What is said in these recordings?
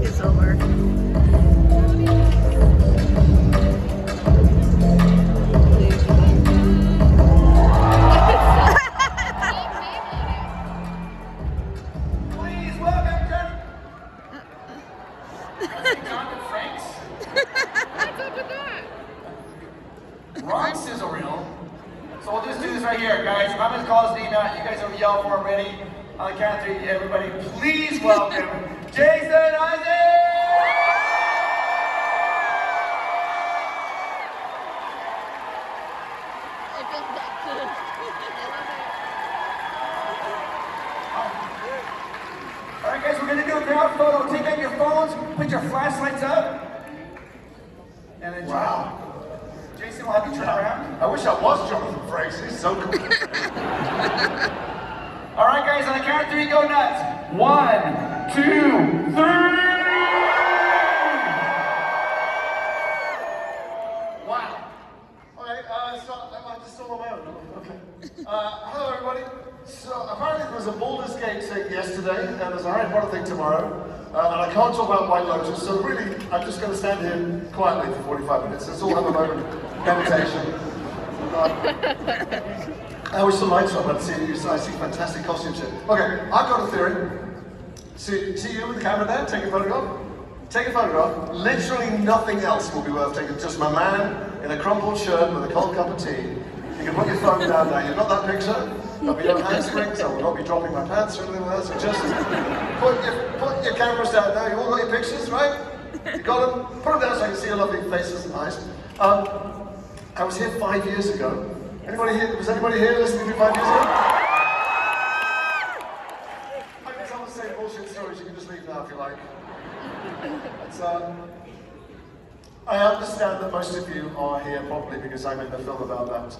It's over. Please welcome Jonathan FanX. What's up with that? Wrong sizzle reel. So we'll just do this right here, guys. I'm gonna call his name out. You guys will yell for him. Ready? On the count of 3, everybody, please welcome Jason Issacs. All right, guys, we're gonna do a crowd photo. Take out your phones, put your flashlights up, and then Wow. Jason will have you turn around. I wish I was Jonathan FanX. He's so cool. All right, guys, on the count of 3, go nuts. 1, 2, 3. Wow. Okay, so I'm just all alone. Okay. Hello, everybody. So apparently there was a Baldur's Gate thing yesterday, and there's a Harry Potter thing tomorrow, and I can't talk about White Lotus, so really, I'm just going to stand here quietly for 45 minutes. Let's all have a moment of meditation. I wish the lights were on, but I see fantastic costumes here. Okay, I've got a theory. See you with the camera there? Take a photograph. Take a photograph. Literally nothing else will be worth taking. Just my man in a crumpled shirt with a cold cup of tea. You can put your phone down now. You've got that picture. There'll be no handsprings. I will not be dropping my pants or anything like that. So just put your cameras down now. You all got your pictures, right? You got them? Put them down so I can see your lovely faces and eyes. I was here 5 years ago. Anybody here? Was anybody here listening to me 5 years ago? I can tell the same bullshit stories. You can just leave now if you like. It's, I understand that most of you are here probably because I'm in the film about that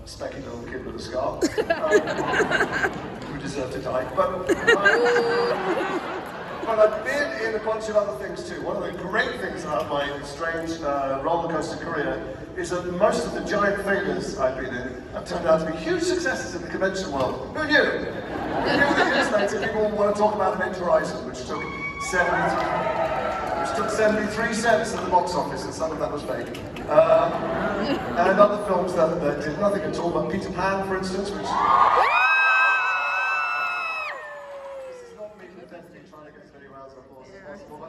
specky little kid with a scar who deserved to die. But I've been in a bunch of other things too. One of the great things about my strange roller coaster career is that most of the giant failures I've been in have turned out to be huge successes in the convention world. Who knew? Who knew that years later people want to talk about Event Horizon, which took 73 cents at the box office, and some of that was fake. And other films that did nothing at all, but Peter Pan, for instance, which... Trying to get as many rounds of applause as possible,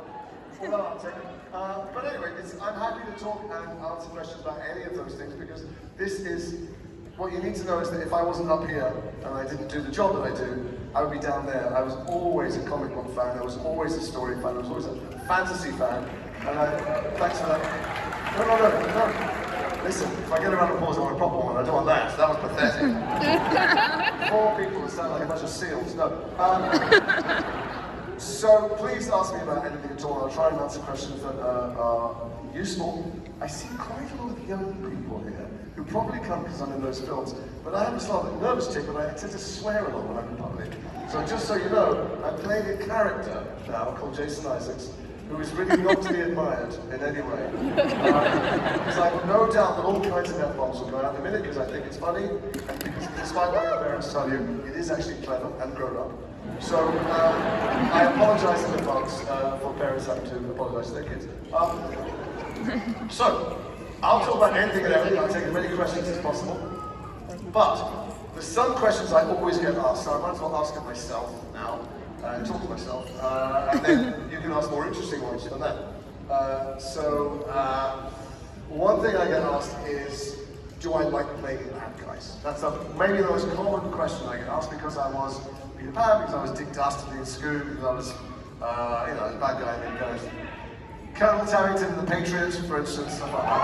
but anyway, I'm happy to talk and answer questions about any of those things because this is what you need to know is that if I wasn't up here and I didn't do the job that I do, I would be down there. I was always a comic book fan, I was always a story fan, I was always a fantasy fan, and thanks for that. No. Listen, if I get a round of applause, I want a proper one. I don't want that. That was pathetic. 4 people that sound like a bunch of seals. No. So please ask me about anything at all. I'll try and answer questions that are useful. I see quite a lot of young people here who probably come because I'm in those films. But I have a slightly nervous tick, but I tend to swear a lot when I'm in public. So just so you know, I'm playing a character now called Jason Issacs, who is really not to be admired in any way. Because I have no doubt that all kinds of F-bombs will go out in a minute because I think it's funny, and because despite what your parents tell you, it is actually clever and grown up. So I apologize in advance for parents having to apologize to their kids. So I'll talk about anything and everything. I'll take as many questions as possible. But there's some questions I always get asked, so I might as well ask it myself now and talk to myself, and then you can ask more interesting ones than that. One thing I get asked is, do I like playing bad guys? That's maybe the most common question I get asked because I was Peter Pan, because I was Dick Dastardly in Scoob, because I was, a bad guy in guys. Colonel Tarrington and the Patriots, for instance, stuff like that.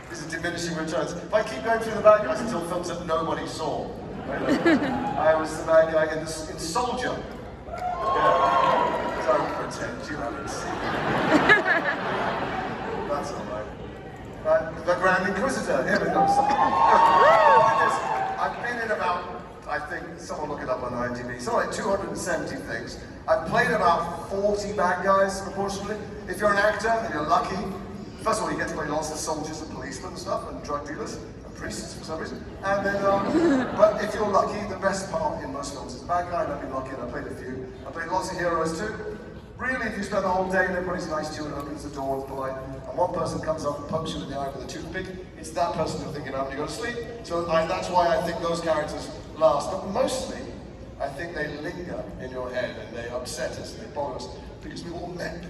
These are diminishing returns. If I keep going through the bad guys until films that nobody saw, I was the bad guy in Soldier. Yeah. Don't pretend you haven't seen it. That's alright. The Grand Inquisitor, here we go. I've been in about, I think, someone look it up on IMDb, something like 270 things. I've played about 40 bad guys, proportionally. If you're an actor and you're lucky, first of all, you get to play lots of soldiers and policemen and stuff, and drug dealers, and priests for some reason. And then, but if you're lucky. The best part in most films is the bad guy, and I've been lucky and I played a few. I played lots of heroes too. Really, if you spend the whole day and everybody's nice to you and opens the door and polite, and one person comes up and pokes you in the eye with a toothpick, it's that person you're thinking of when you go to sleep. So that's why I think those characters last. But mostly, I think they linger in your head and they upset us and they bother us because we've all met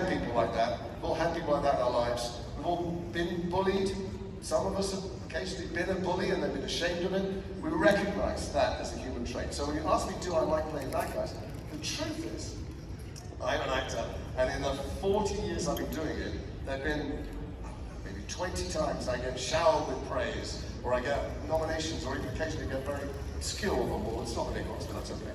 people like that. We've all had people like that in our lives. We've all been bullied. Some of us have occasionally been a bully and they've been ashamed of it. We recognize that as a human trait. So when you ask me, do I like playing bad guys? The truth is, I'm an actor, and in the 40 years I've been doing it, there have been maybe 20 times I get showered with praise, or I get nominations, or even occasionally get very skilled on board. It's not a big one, but that's okay.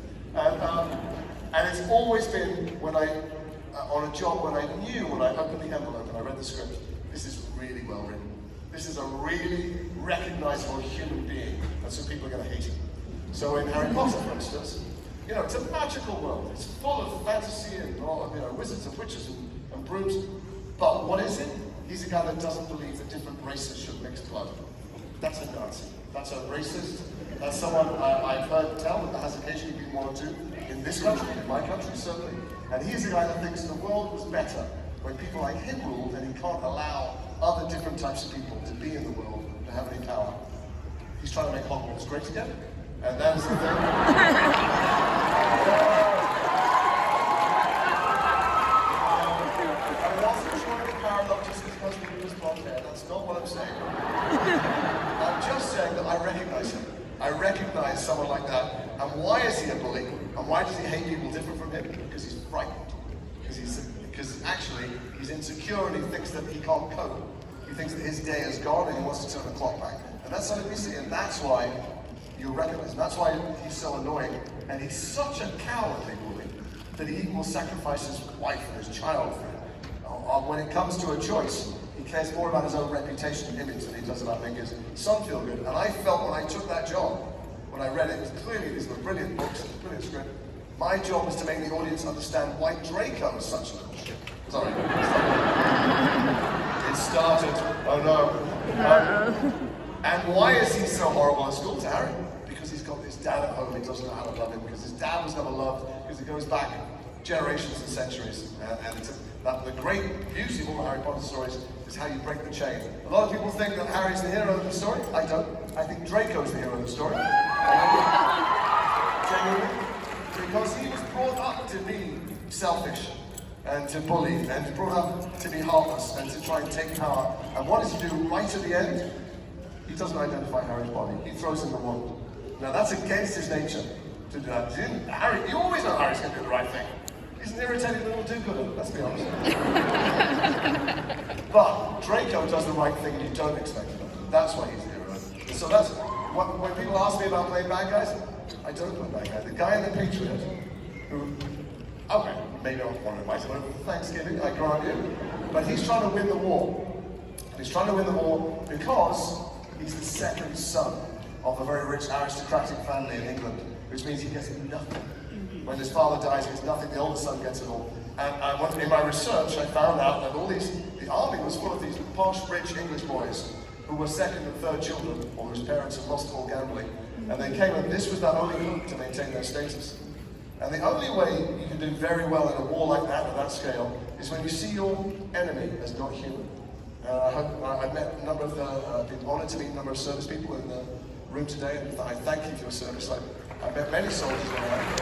And it's always been when on a job when I knew, when I opened the envelope and I read the script, this is really well written. This is a really recognizable human being, and so people are going to hate him. So in Harry Potter, for instance, you know, it's a magical world. It's full of fantasy and wizards and witches and brooms. But what is it? He's a guy that doesn't believe that different races should mix blood. That's a Nazi. That's a racist. That's someone I've heard tell that there has occasionally been one or two in this country, in my country certainly. And he's a guy that thinks the world was better when people like him ruled, and he can't allow other different types of people to be in the world, to have any power. He's trying to make Hogwarts great again. And that's the thing. I'm not trying to paradox just because he was blonde hair. That's not what I'm saying. I'm just saying that I recognize him. I recognize someone like that. And why is he a bully? And why does he hate people different from him? Because he's frightened. Because actually he's insecure and he thinks that he can't cope. He thinks that his day is gone and he wants to turn the clock back. And that's something we see, and that's why you recognize him. That's why he's so annoying. And he's such a cowardly bully that he will sacrifice his wife and his child for him. When it comes to a choice, he cares more about his own reputation and image than he does about making his son feel good. And I felt when I took that job, when I read it, was clearly these were brilliant books, brilliant script. My job was to make the audience understand why Draco is such a little shit. Sorry. It started. Oh no. And why is he so horrible at school to Harry? Because he's got this dad at home, he doesn't know how to love him, because his dad was never loved, because it goes back generations and centuries. And it's the great beauty of all the Harry Potter stories is how you break the chain. A lot of people think that Harry's the hero of the story. I don't. I think Draco's the hero of the story. Genuinely. Because he was brought up to be selfish and to bully and brought up to be heartless and to try and take power. And what does he do right at the end? He doesn't identify Harry's body. He throws in the wand. Now that's against his nature to do that. Harry, you always know Harry's going to do the right thing. He's an irritating little do-gooder, let's be honest. But Draco does the right thing and you don't expect him to. That's why he's the hero. So that's, when people ask me about playing bad guys, I don't play bad guys. The guy in The Patriot, who, okay, maybe I want to invite him over for Thanksgiving, I grant you, but he's trying to win the war. And he's trying to win the war because he's the second son of a very rich aristocratic family in England, which means he gets nothing. When his father dies, he gets nothing, the older son gets it all. And in my research, I found out that the army was full of these posh, rich English boys who were second and third children, or whose parents had lost all gambling. And they came, and this was their only hope to maintain their status. And the only way you can do very well in a war like that, at that scale, is when you see your enemy as not human. I've met a number of, been honored to meet a number of service people in the room today, and I thank you for your service. I've met many soldiers in my life.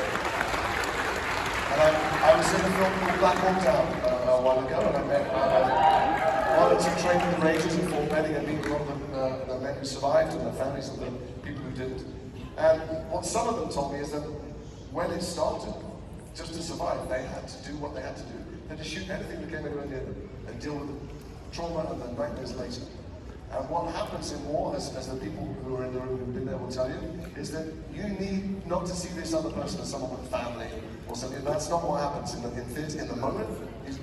And I was in a film called Black Hawk Down a while ago, and I wanted to train in the Rangers and Fort Benning and meet a lot of the men who survived and the families of the people who didn't. And what some of them told me is that when it started, just to survive, they had to do what they had to do. They had to shoot anything that came anywhere near them and deal with the trauma and the nightmares later. And what happens in war, as the people who are in the room who've been there will tell you, is that you need not to see this other person as someone with family or something. That's not what happens in the moment.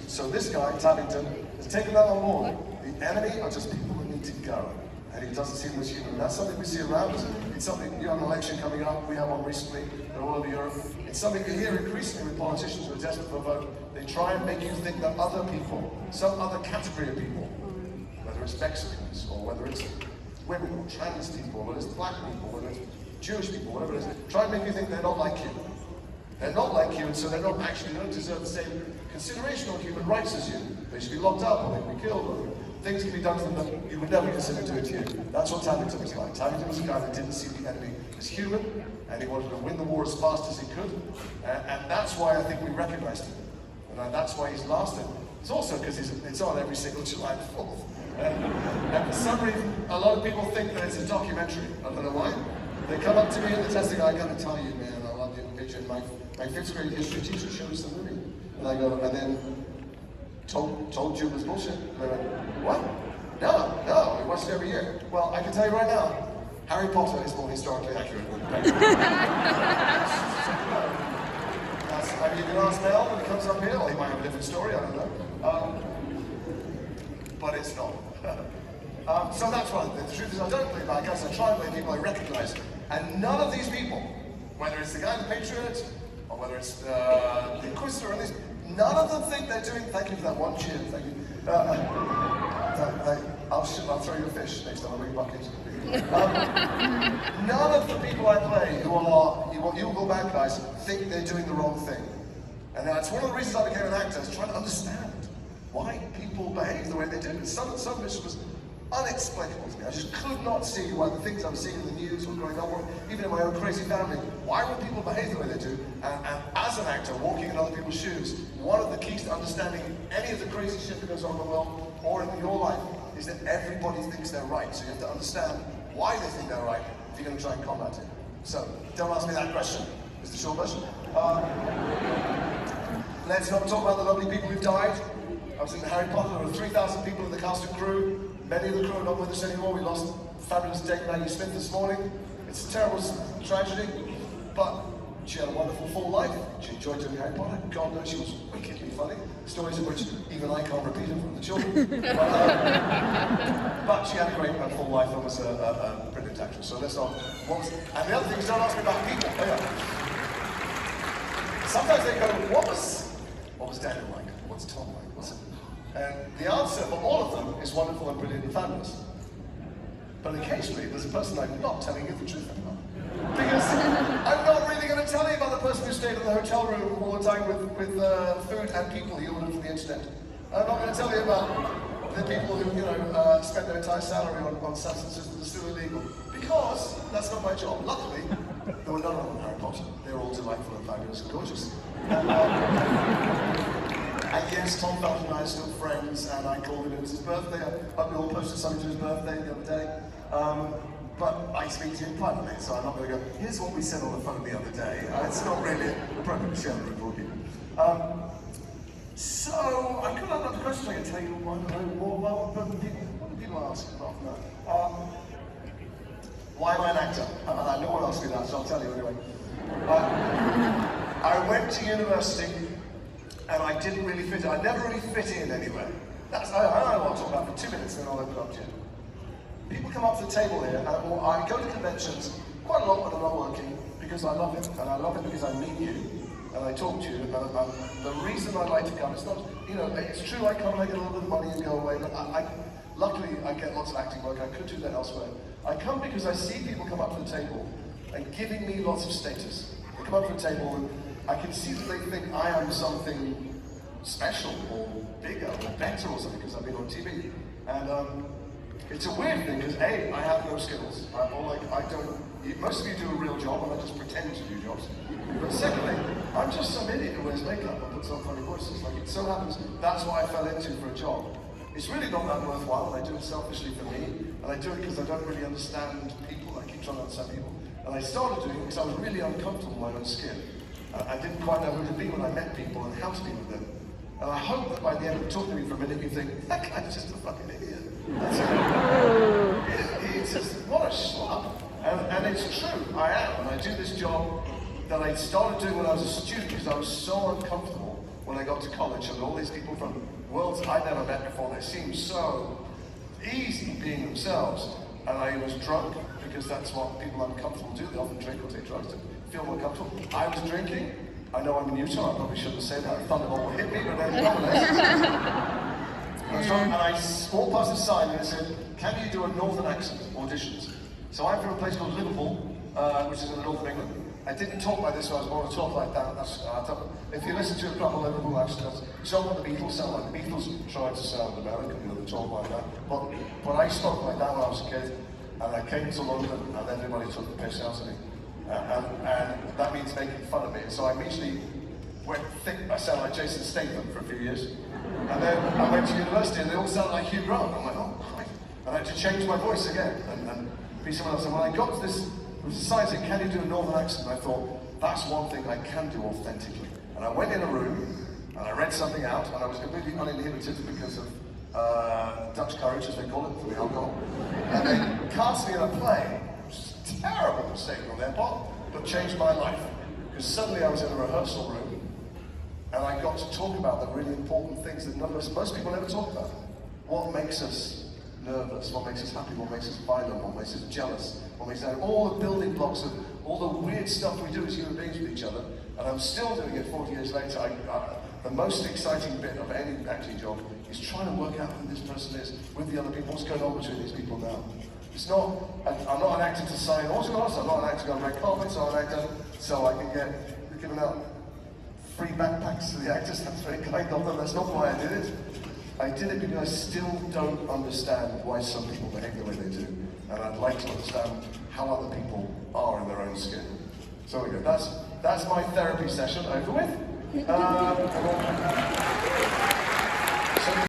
So this guy, Tabbington, has taken that on board. The enemy are just people that need to go. And he doesn't see them as human. That's something we see around us. It's something, you have an election coming up, we have one recently, they're all over Europe. It's something you hear increasingly with politicians who are desperate for a vote. They try and make you think that other people, some other category of people, whether it's Mexicans, or whether it's women, or trans people, or whether it's black people, whether it's Jewish people, whatever it is, try and make you think they're not like you. They're not like you, and so they don't deserve the same consideration or human rights as you. They should be locked up, or they can be killed, or things can be done to them that you would never consider doing to you. That's what Tabington was like. Tabington was a guy that didn't see the enemy as human, and he wanted to win the war as fast as he could, and that's why I think we recognized him. And that's why he's lasted. It's also because it's on every single July 4th. And for some reason, a lot of people think that it's a documentary. I don't know why. They come up to me in the testing, I gotta tell you, man, I love your picture. My 5th grade history teacher showed us the movie. And I go, and then told you it was bullshit. And they went, what? No, we watch it every year. Well, I can tell you right now, Harry Potter is more historically accurate. Maybe you can ask Mel when he comes up here, or he might have a different story, I don't know. But it's not. So that's one of the truth is I don't believe that, I guess I try and believe people I recognize. And none of these people, whether it's the guy in the Patriot, or whether it's the Inquisitor, or these, none of them think they're doing, thank you for that one cheer, thank you. I'll throw you a fish next time I bring buckets. None of the people I play who are, you will go back guys, think they're doing the wrong thing. And that's one of the reasons I became an actor, is trying to understand why people behave the way they do. And some of it was unexplainable to me. I just could not see why the things I was seeing in the news were going on, or even in my own crazy family. Why would people behave the way they do? And as an actor, walking in other people's shoes, one of the keys to understanding any of the crazy shit that goes on in the world, or in your life, is that everybody thinks they're right. So you have to understand why they think they're right if you're going to try and combat it. So, don't ask me that question. It's the short version. Let's not talk about the lovely people who've died. I was in Harry Potter, there were 3,000 people in the cast and crew. Many of the crew are not with us anymore. We lost fabulous Dame Maggie Smith this morning. It's a terrible tragedy, but she had a wonderful full life. She enjoyed doing Harry Potter. God knows she was wickedly funny. Stories of which even I can't repeat in front of the children. But she had a great and full life and was a brilliant actress. So let's not. And the other thing is, don't ask me about people. Sometimes they go, what was Daniel like? What's Tom like? What's it? And the answer for all of them is wonderful and brilliant and fabulous. But occasionally there's a person I'm not telling you the truth about. Because I'm not really going to tell you about the person who stayed in the hotel room all the time with food and people he ordered from the internet. I'm not going to tell you about the people who, spend their entire salary on substances that are still illegal. Because that's not my job. Luckily, there were none of them in Harry Potter. They were all delightful and fabulous and gorgeous. And yes, Tom Felton and I are still friends, and I called him, it was his birthday. We all posted something to his birthday the other day. But I speak to him privately, so I'm not going to go, here's what we said on the phone the other day. It's not really appropriate to share the room with people. So, I could have another question I can tell you more about, but people ask about that. Why am I an actor? No one asked me that, so I'll tell you anyway. I went to university, and I didn't really fit in. I never really fit in anywhere. I want to talk about it for 2 minutes, and then I'll open up to you. People come up to the table here, and I go to conventions quite a lot when I'm not working, because I love it, and I love it because I meet you, and I talk to you, and the reason I like to come, it's not, it's true I come and I get a little bit of money and go away, but luckily I get lots of acting work, I could do that elsewhere. I come because I see people come up to the table and giving me lots of status. They come up to the table and I can see that they think I am something special, or bigger, or better or something, because I've been on TV. And it's a weird thing, because A, I have no skills. Most of you do a real job, and I just pretend to do jobs. But secondly, I'm just some idiot who wears makeup and puts on funny voices. Like, it so happens, that's what I fell into for a job. It's really not that worthwhile, and I do it selfishly for me, and I do it because I don't really understand people. I keep trying to understand people. And I started doing it because I was really uncomfortable in my own skin. I didn't quite know who to be when I met people and how to be with them. And I hope that by the end of talking to me for a minute, you think, that guy's just a fucking idiot. That's it. It's just, what a schlub. And it's true, I am. And I do this job that I started doing when I was a student because I was so uncomfortable when I got to college, and all these people from worlds I'd never met before, they seemed so easy being themselves. And I was drunk because that's what people uncomfortable do. They often drink or take drugs to feel more comfortable. I was drinking. I know I'm in Utah, I probably shouldn't say that. Thunderbolt will hit me, but then nonetheless. And I walked past a sign and it said, can you do a northern accent auditions? So I'm from a place called Liverpool, which is in the north of England. I didn't talk like this, so I was born to talk like that. If you listen to a proper Liverpool accent, it's not what the Beatles sound like. The Beatles tried to sound American, you know, they talk like that. But I spoke like that when I was a kid, and I came to London, and everybody took the piss out of me. And that means making fun of me. So I immediately went thick. I sounded like Jason Issacs for a few years. And then I went to university, and they all sounded like Hugh Grant. I'm like, oh, Christ. And I had to change my voice again, and be someone else. And when I got to this, it was a sign saying, can you do a northern accent? And I thought, that's one thing I can do authentically. And I went in a room, and I read something out, and I was completely uninhibited because of Dutch courage, as they call it, for the alcohol. And they cast me in a play, which is a terrible mistake on their part, but changed my life. Because suddenly I was in a rehearsal room, and I got to talk about the really important things that most people never talk about. What makes us nervous, what makes us happy, what makes us violent, what makes us jealous, what makes us all the building blocks of all the weird stuff we do as human beings with each other. And I'm still doing it 40 years later. The most exciting bit of any acting job is trying to work out who this person is with the other people, what's going on between these people now. It's not, I'm not an actor to sign autographs, I'm not an actor to go on red carpets, I'm an actor so I can get given out free backpacks to the actors. That's very kind of them, that's not why I did it. I did it because I still don't understand why some people behave the way they do. And I'd like to understand how other people are in their own skin. So there we go, that's my therapy session over with.